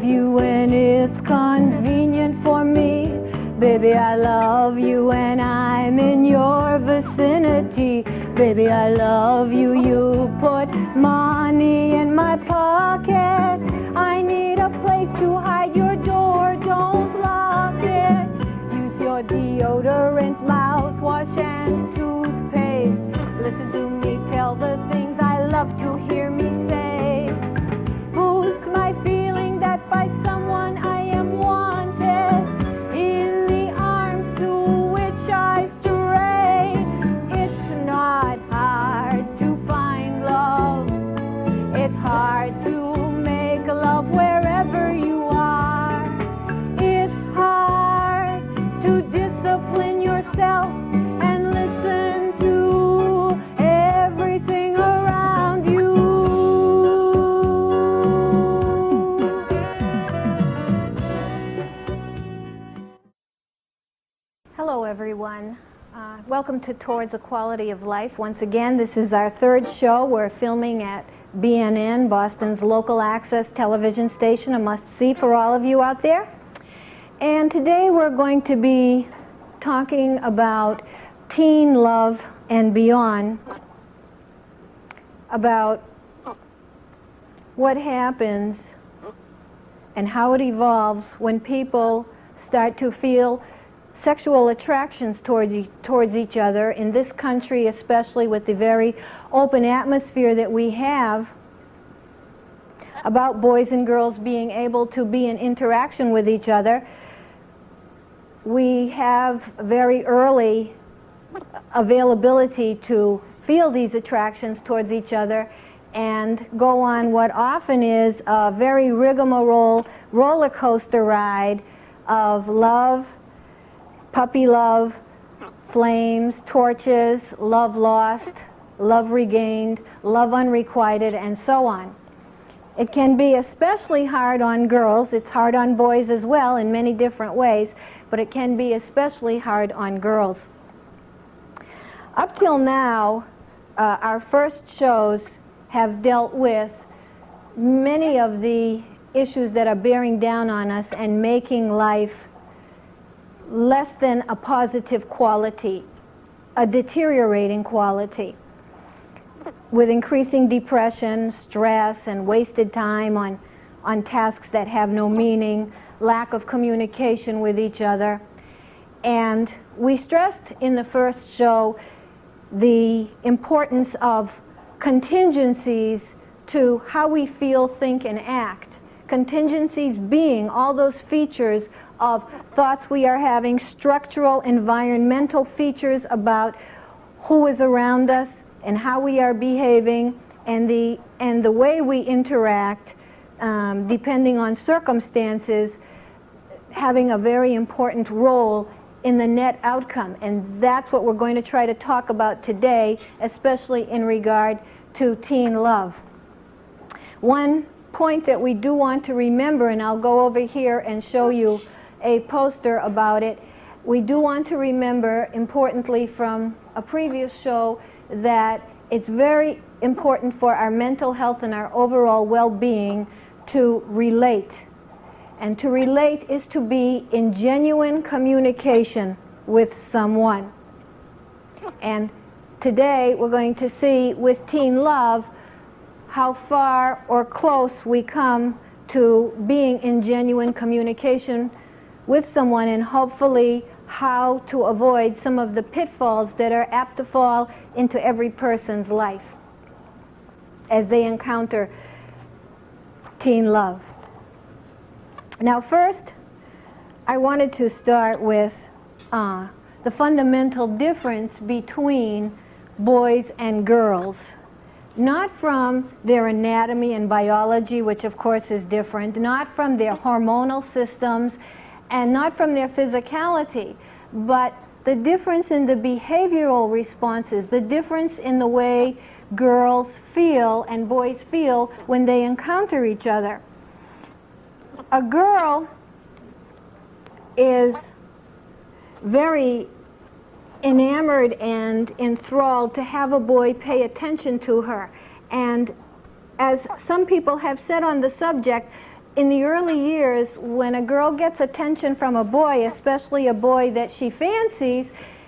you when it's convenient for me. Baby, I love you when I'm in your vicinity. Baby, I love you, you put money in my pocket. I need a place to hide your door, don't lock it. Use your deodorant, mouthwash, and toothpaste. Listen to me tell the things I love to hear me say. Boost my feeling that by someone I am wanted, in the arms to which I stray. It's not hard to find love. It's hard to make love wherever you are. It's hard to discipline yourself and listen to everything around you. Hello, everyone. Welcome to Towards the Quality of Life. Once again, this is our third show. We're filming at BNN, Boston's local access television station, a must-see for all of you out there. And today we're going to be talking about teen love and beyond, about what happens and how it evolves when people start to feel sexual attractions towards each other, in this country especially, with the very open atmosphere that we have about boys and girls being able to be in interaction with each other. We have very early availability to feel these attractions towards each other and go on what often is a very rigmarole roller coaster ride of love, puppy love, flames, torches, love lost, love regained, love unrequited, and so on. It can be especially hard on girls. It's hard on boys as well in many different ways, but it can be especially hard on girls. Up till now, our first shows have dealt with many of the issues that are bearing down on us and making life less than a positive quality, a deteriorating quality, with increasing depression, stress, and wasted time on tasks that have no meaning, lack of communication with each other. And we stressed in the first show the importance of contingencies to how we feel, think, and act. Contingencies being all those features of thoughts we are having, structural, environmental features about who is around us and how we are behaving, and the way we interact, depending on circumstances, having a very important role in the net outcome. And that's what we're going to try to talk about today, especially in regard to teen love. One point that we do want to remember, and I'll go over here and show you a poster about it. We do want to remember, importantly from a previous show, that it's very important for our mental health and our overall well-being to relate. And to relate is to be in genuine communication with someone. And today we're going to see with teen love how far or close we come to being in genuine communication with someone, and hopefully how to avoid some of the pitfalls that are apt to fall into every person's life as they encounter teen love. Now first, I wanted to start with the fundamental difference between boys and girls. Not from their anatomy and biology, which of course is different, not from their hormonal systems, and not from their physicality, but the difference in the behavioral responses, the difference in the way girls feel and boys feel when they encounter each other. A girl is very enamored and enthralled to have a boy pay attention to her. And as some people have said on the subject, in the early years, when a girl gets attention from a boy, especially a boy that she fancies,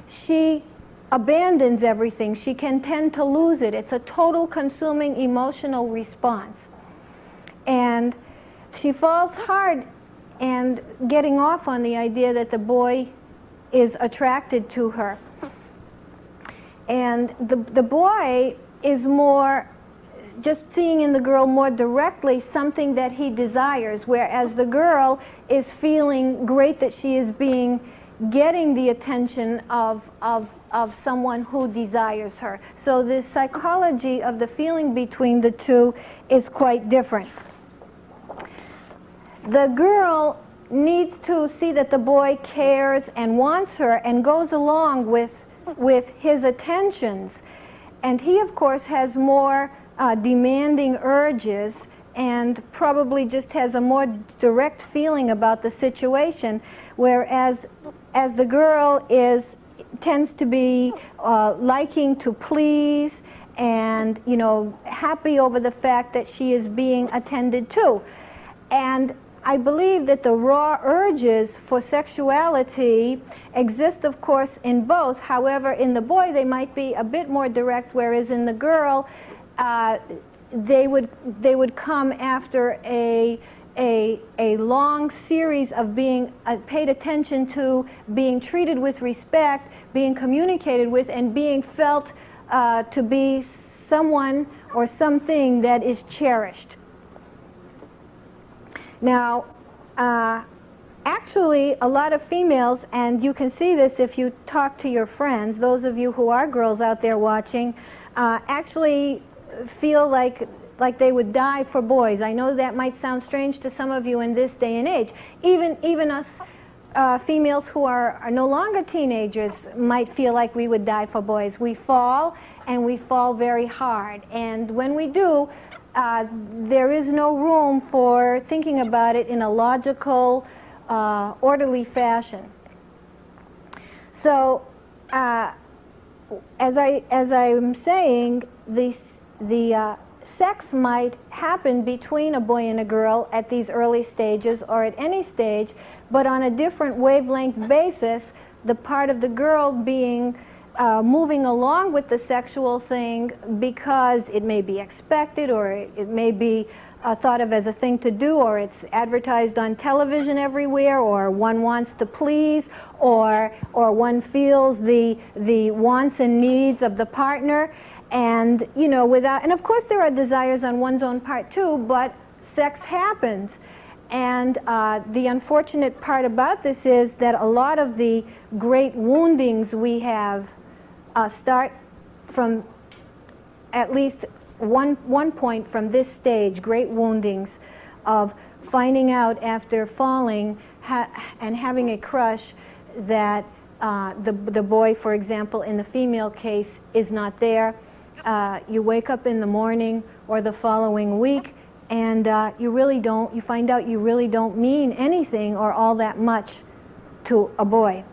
she abandons everything. She can tend to lose it. It's a total consuming emotional response. And she falls hard and getting off on the idea that the boy is attracted to her. And the boy is more just seeing in the girl more directly something that he desires, whereas the girl is feeling great that she is getting the attention of someone who desires her. So the psychology of the feeling between the two is quite different. The girl needs to see that the boy cares and wants her and goes along with his attentions. And he, of course, has more demanding urges and probably just has a more direct feeling about the situation, whereas as the girl tends to be liking to please and, you know, happy over the fact that she is being attended to. And I believe that the raw urges for sexuality exist, of course, in both. However, in the boy, they might be a bit more direct, whereas in the girl, they would come after a long series of being paid attention to, being treated with respect, being communicated with, and being felt to be someone or something that is cherished. Now, actually, a lot of females, and you can see this if you talk to your friends, those of you who are girls out there watching, actually feel like they would die for boys. I know that might sound strange to some of you in this day and age. Even us females who are no longer teenagers might feel like we would die for boys. We fall, and we fall very hard. And when we do, there is no room for thinking about it in a logical, orderly fashion. So, as I'm saying, the sex might happen between a boy and a girl at these early stages or at any stage, but on a different wavelength basis, the part of the girl being moving along with the sexual thing because it may be expected, or it may be thought of as a thing to do, or it's advertised on television everywhere, or one wants to please, or one feels the wants and needs of the partner, and you know, and of course there are desires on one's own part too, but sex happens. And the unfortunate part about this is that a lot of the great woundings we have start from at least one point from this stage, great woundings of finding out after falling and having a crush that the boy, for example, in the female case, is not there. You wake up in the morning or the following week, and you find out you really don't mean anything or all that much to a boy.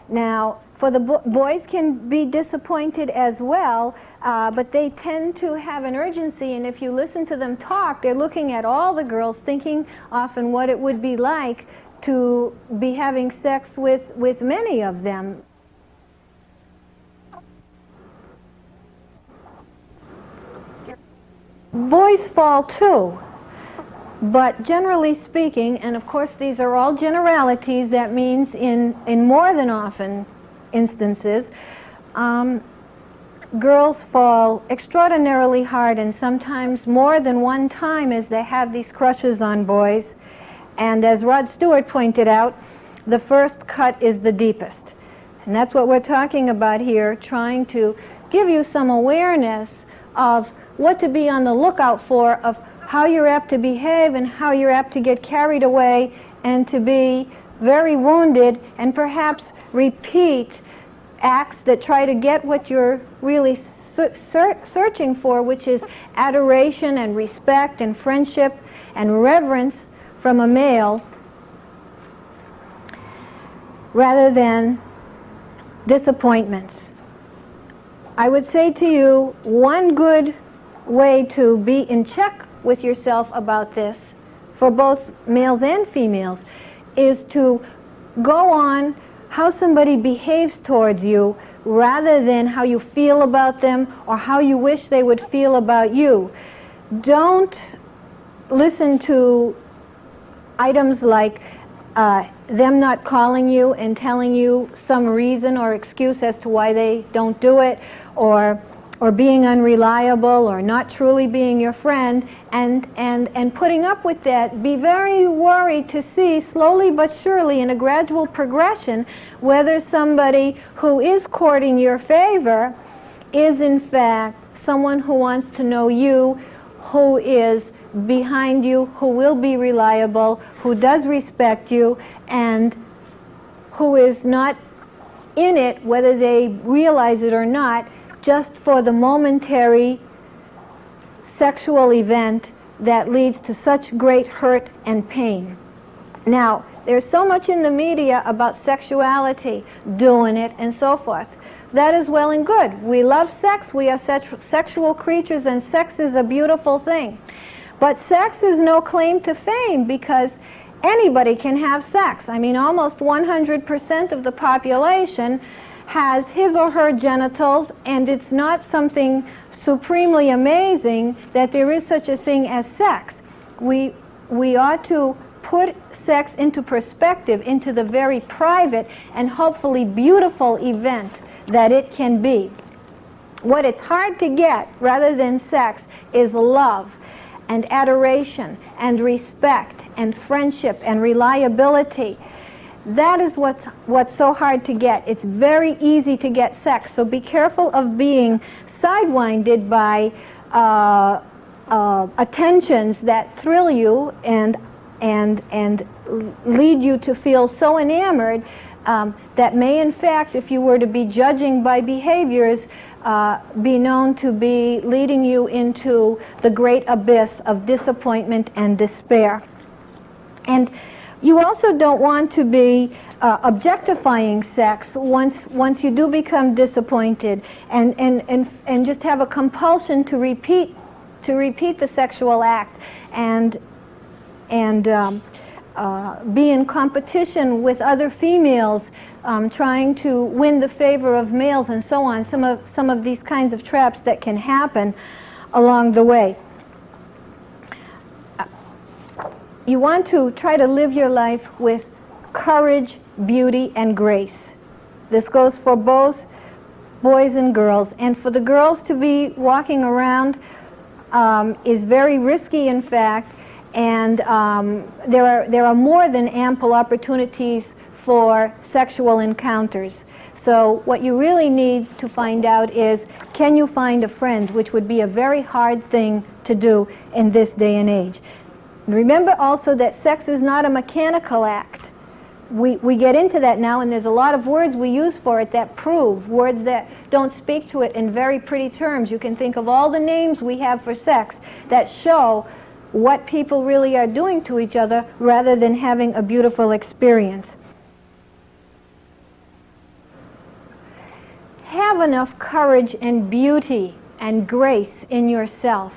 Now, for the boys can be disappointed as well, but they tend to have an urgency, and if you listen to them talk, they're looking at all the girls, thinking often what it would be like to be having sex with many of them. Boys fall too, but generally speaking, and of course these are all generalities, that means in more than often instances, girls fall extraordinarily hard, and sometimes more than one time, as they have these crushes on boys. And as Rod Stewart pointed out, the first cut is the deepest. And that's what we're talking about here, trying to give you some awareness of what to be on the lookout for, of how you're apt to behave and how you're apt to get carried away and to be very wounded and perhaps repeat acts that try to get what you're really searching for, which is adoration and respect and friendship and reverence from a male, rather than disappointments. I would say to you, one good way to be in check with yourself about this for both males and females, is to go on how somebody behaves towards you rather than how you feel about them or how you wish they would feel about you. Don't listen to items like them not calling you and telling you some reason or excuse as to why they don't do it, or being unreliable, or not truly being your friend, and putting up with that. Be very worried to see, slowly but surely, in a gradual progression, whether somebody who is courting your favor is in fact someone who wants to know you, who is behind you, who will be reliable, who does respect you, and who is not in it, whether they realize it or not, just for the momentary sexual event that leads to such great hurt and pain. Now, there's so much in the media about sexuality, doing it, and so forth. That is well and good. We love sex. We are sexual creatures, and sex is a beautiful thing. But sex is no claim to fame, because anybody can have sex. I mean, almost 100% of the population has his or her genitals, and it's not something supremely amazing that there is such a thing as sex. We ought to put sex into perspective, into the very private and hopefully beautiful event that it can be. What it's hard to get, rather than sex, is love and adoration and respect and friendship and reliability. That is what's so hard to get. It's very easy to get sex, so be careful of being sidewinded by attentions that thrill you and lead you to feel so enamored that may, in fact, if you were to be judging by behaviors, be known to be leading you into the great abyss of disappointment and despair. And you also don't want to be objectifying sex once you do become disappointed, and just have a compulsion to repeat the sexual act, and be in competition with other females, trying to win the favor of males, and so on. Some of these kinds of traps that can happen along the way. You want to try to live your life with courage, beauty, and grace. This goes for both boys and girls. And for the girls to be walking around is very risky, in fact, and there are more than ample opportunities for sexual encounters. So what you really need to find out is, can you find a friend, which would be a very hard thing to do in this day and age. Remember also that sex is not a mechanical act. We get into that now, and there's a lot of words we use for it that prove, words that don't speak to it in very pretty terms. You can think of all the names we have for sex that show what people really are doing to each other rather than having a beautiful experience. Have enough courage and beauty and grace in yourself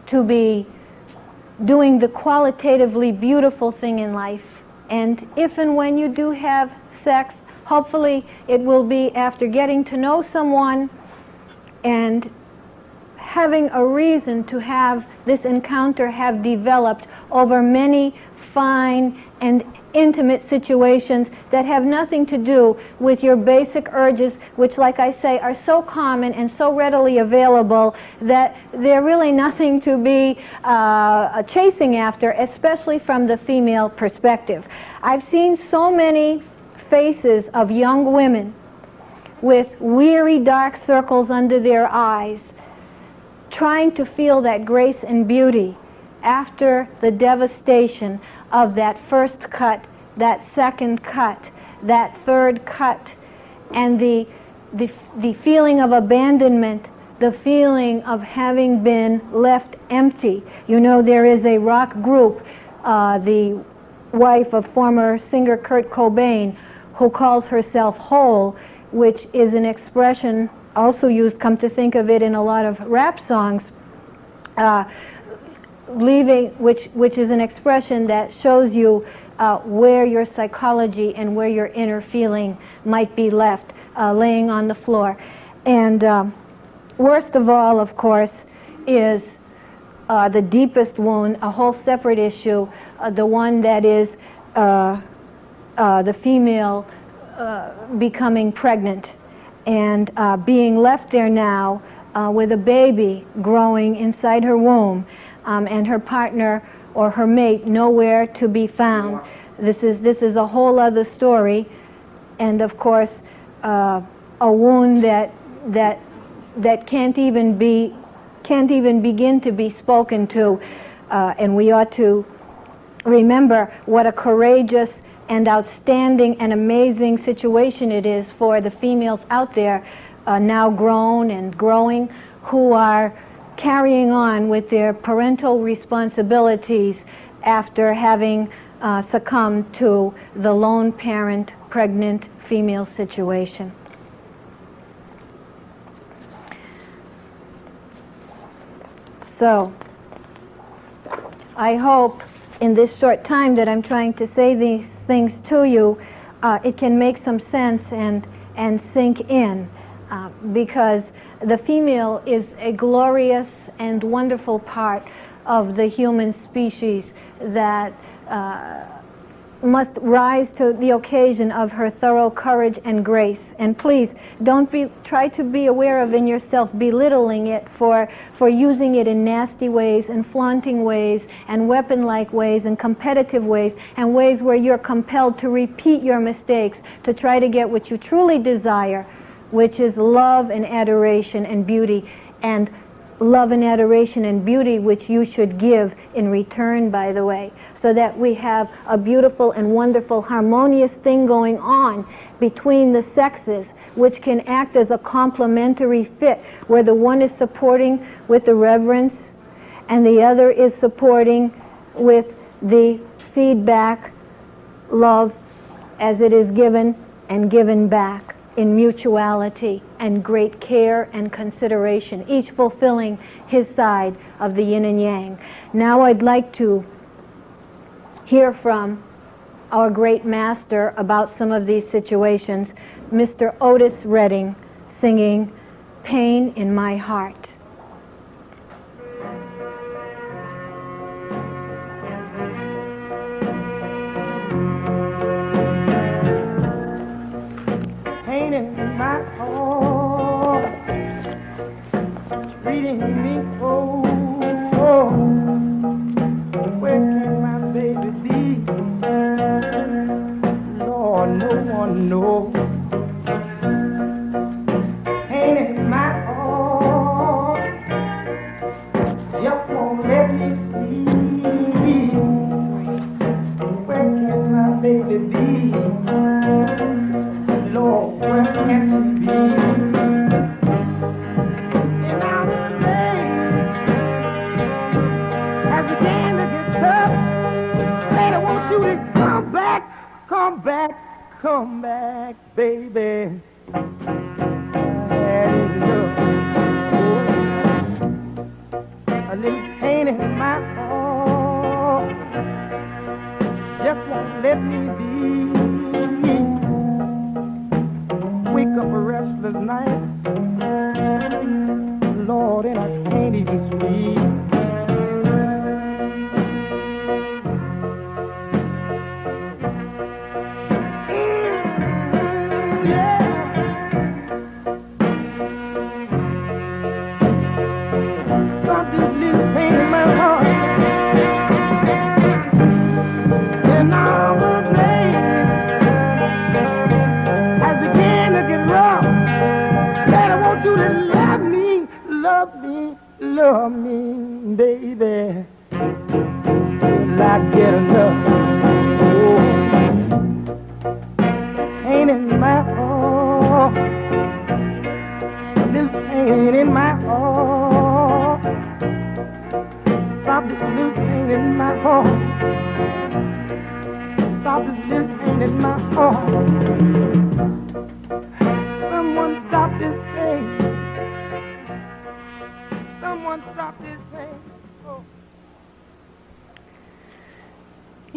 to be doing the qualitatively beautiful thing in life. And if and when you do have sex, hopefully it will be after getting to know someone and having a reason to have this encounter have developed over many fine and intimate situations that have nothing to do with your basic urges, which, like I say, are so common and so readily available that they're really nothing to be chasing after, especially from the female perspective. I've seen so many faces of young women with weary dark circles under their eyes, trying to feel that grace and beauty after the devastation of that first cut, that second cut, that third cut, and the feeling of abandonment, the feeling of having been left empty. You know, there is a rock group, the wife of former singer Kurt Cobain, who calls herself Whole, which is an expression also used, come to think of it, in a lot of rap songs. which is an expression that shows you where your psychology and where your inner feeling might be left, laying on the floor. And worst of all, of course, is the deepest wound, a whole separate issue, the one that is the female becoming pregnant and being left there now with a baby growing inside her womb, and her partner or her mate nowhere to be found. This is a whole other story, and of course a wound that can't even begin to be spoken to, and we ought to remember what a courageous and outstanding and amazing situation it is for the females out there, now grown and growing, who are carrying on with their parental responsibilities after having succumbed to the lone parent pregnant female situation. So, I hope in this short time that I'm trying to say these things to you, it can make some sense and sink in, because the female is a glorious and wonderful part of the human species that must rise to the occasion of her thorough courage and grace. And please, don't try to be aware of in yourself belittling it for using it in nasty ways and flaunting ways and weapon-like ways and competitive ways and ways where you're compelled to repeat your mistakes to try to get what you truly desire, which is love and adoration and beauty, and love and adoration and beauty which you should give in return, by the way, so that we have a beautiful and wonderful harmonious thing going on between the sexes, which can act as a complementary fit, where the one is supporting with the reverence and the other is supporting with the feedback, love, as it is given and given back in mutuality and great care and consideration, each fulfilling his side of the yin and yang. Now I'd like to hear from our great master about some of these situations, Mr. Otis Redding, singing Pain in My Heart. Pain in my heart, treating me cold. Where can my baby be? Lord, no one knows. Pain in my heart, just won't let me sleep. Where can my baby be? Lord, where can she be? And now the day has begun to get tough. Lady, I want you to come back, come back, come back, baby. That is love. Oh, a little pain in my heart just won't let me be. Wake up a restless night, Lord, and I can't even sleep. Stop this little pain in my heart, and all the day has begun to get rough. Lord, I want you to love me, love me, love me, baby, till I get enough. Oh, pain in my heart, little pain in my heart. Stop this little pain in my heart. Stop this little pain in my heart. Someone stop this pain. Someone stop this pain. Oh.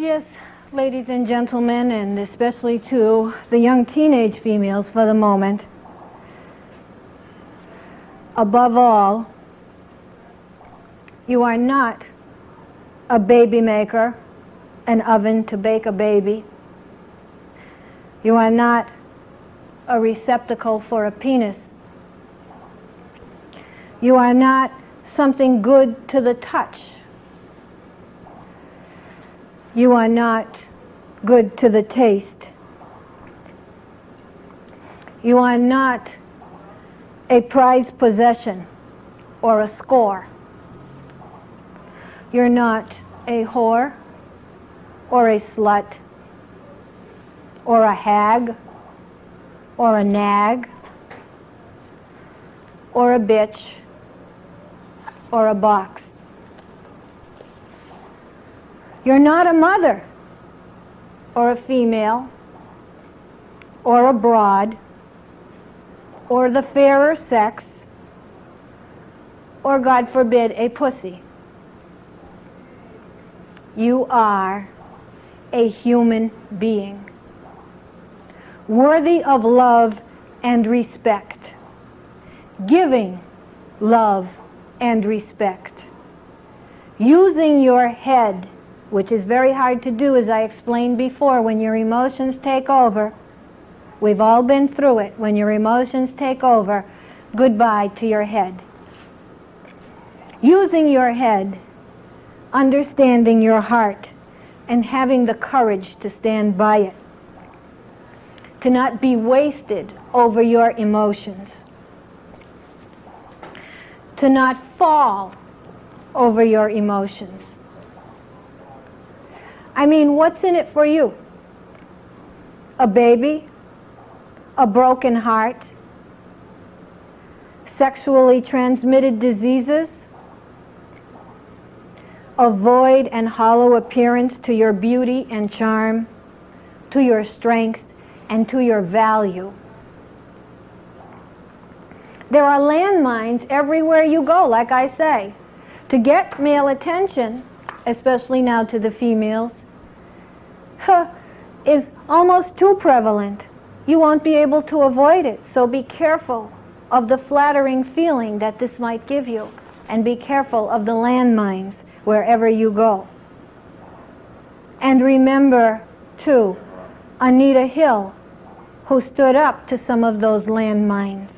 Yes, ladies and gentlemen, and especially to the young teenage females for the moment, above all, you are not a baby maker, an oven to bake a baby. You are not a receptacle for a penis. You are not something good to the touch. You are not good to the taste. You are not a prized possession or a score. You're not a whore or a slut or a hag or a nag or a bitch or a box. You're not a mother or a female or a broad or the fairer sex or, God forbid, a pussy. You are a human being, worthy of love and respect, giving love and respect, using your head, which is very hard to do, as I explained before. When your emotions take over, we've all been through it, when your emotions take over, goodbye to your head. Using your head, understanding your heart, and having the courage to stand by it, to not be wasted over your emotions, to not fall over your emotions. I mean, what's in it for you? A baby? A broken heart? Sexually transmitted diseases? A void and hollow appearance to your beauty and charm, to your strength, and to your value? There are landmines everywhere you go, like I say. To get male attention, especially now to the females, is almost too prevalent. You won't be able to avoid it, so be careful of the flattering feeling that this might give you, and be careful of the landmines wherever you go. And remember, too, Anita Hill, who stood up to some of those landmines.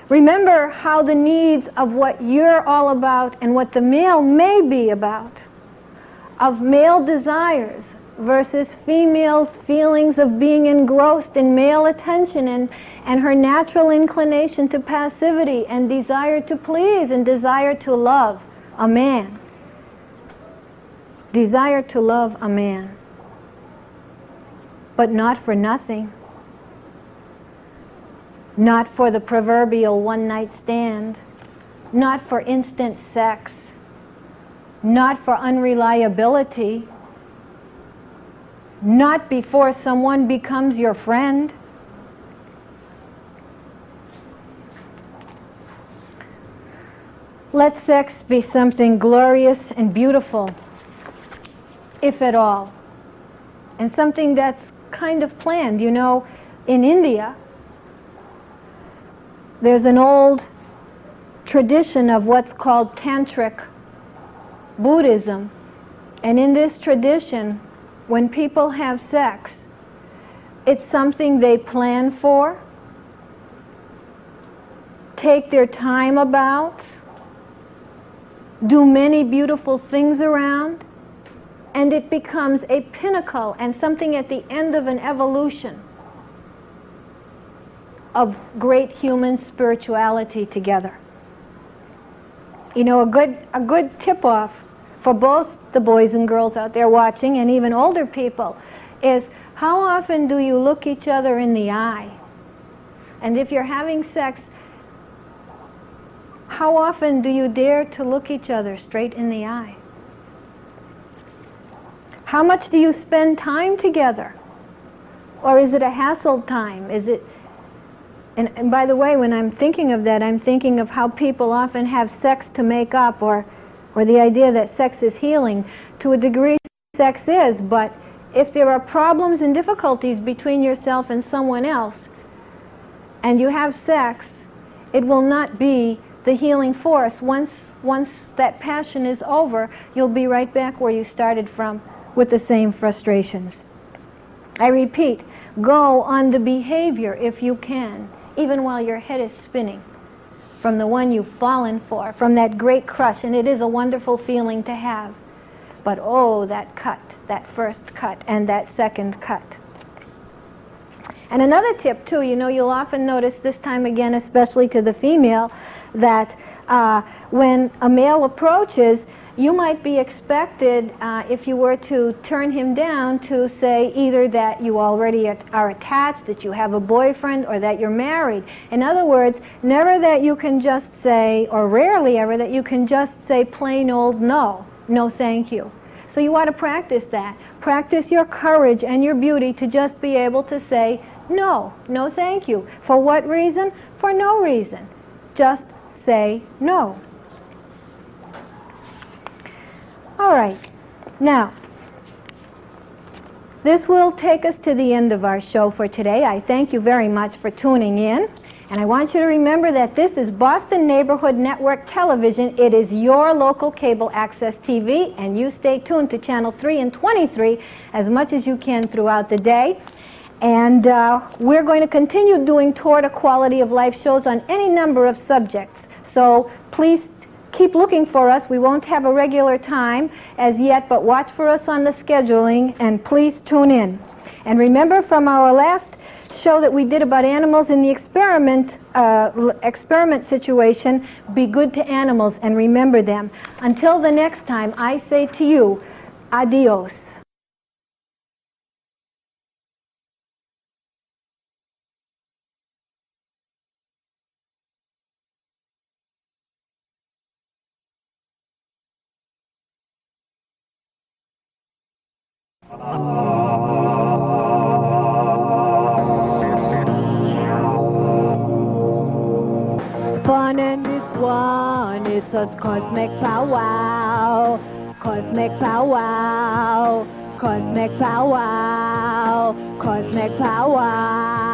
Remember how the needs of what you're all about and what the male may be about, of male desires versus female's feelings of being engrossed in male attention and her natural inclination to passivity and desire to please and desire to love a man. Desire to love a man. But not for nothing. Not for the proverbial one-night stand. Not for instant sex. Not for unreliability. Not before someone becomes your friend. Let sex be something glorious and beautiful, if at all, and something that's kind of planned. You know, in India, there's an old tradition of what's called Tantric Buddhism, and in this tradition, when people have sex, it's something they plan for, take their time about, do many beautiful things around, and it becomes a pinnacle and something at the end of an evolution of great human spirituality together. You know, a good tip-off for both the boys and girls out there watching, and even older people, is how often do you look each other in the eye? And if you're having sex, how often do you dare to look each other straight in the eye? How much do you spend time together? Or is it a hassle time? Is it... And by the way, when I'm thinking of that, I'm thinking of how people often have sex to make up, or or the idea that sex is healing. To a degree, sex is, but if there are problems and difficulties between yourself and someone else, and you have sex, it will not be the healing force. Once that passion is over, you'll be right back where you started from with the same frustrations. I repeat, go on the behavior if you can, even while your head is spinning from the one you've fallen for, from that great crush, and it is a wonderful feeling to have. But oh, that cut, that first cut, and that second cut. And another tip too, you know, you'll often notice this time again, especially to the female, that when a male approaches, you might be expected, if you were to turn him down, to say either that you already are attached, that you have a boyfriend, or that you're married. In other words, never that you can just say, or rarely ever, that you can just say plain old no, no thank you. So you ought to practice that. Practice your courage and your beauty to just be able to say no, no thank you. For what reason? For no reason. Just say no. All right. Now, this will take us to the end of our show for today. I thank you very much for tuning in. And I want you to remember that this is Boston Neighborhood Network Television. It is your local cable access TV, and you stay tuned to Channel 3 and 23 as much as you can throughout the day. And we're going to continue doing Toward a Quality of Life shows on any number of subjects. So please keep looking for us. We won't have a regular time as yet, but watch for us on the scheduling, and please tune in. And remember, from our last show that we did about animals in the experiment situation, be good to animals and remember them. Until the next time, I say to you, adios. Fun and it's one, it's a cosmic powwow, cosmic powwow, cosmic powwow, cosmic powwow.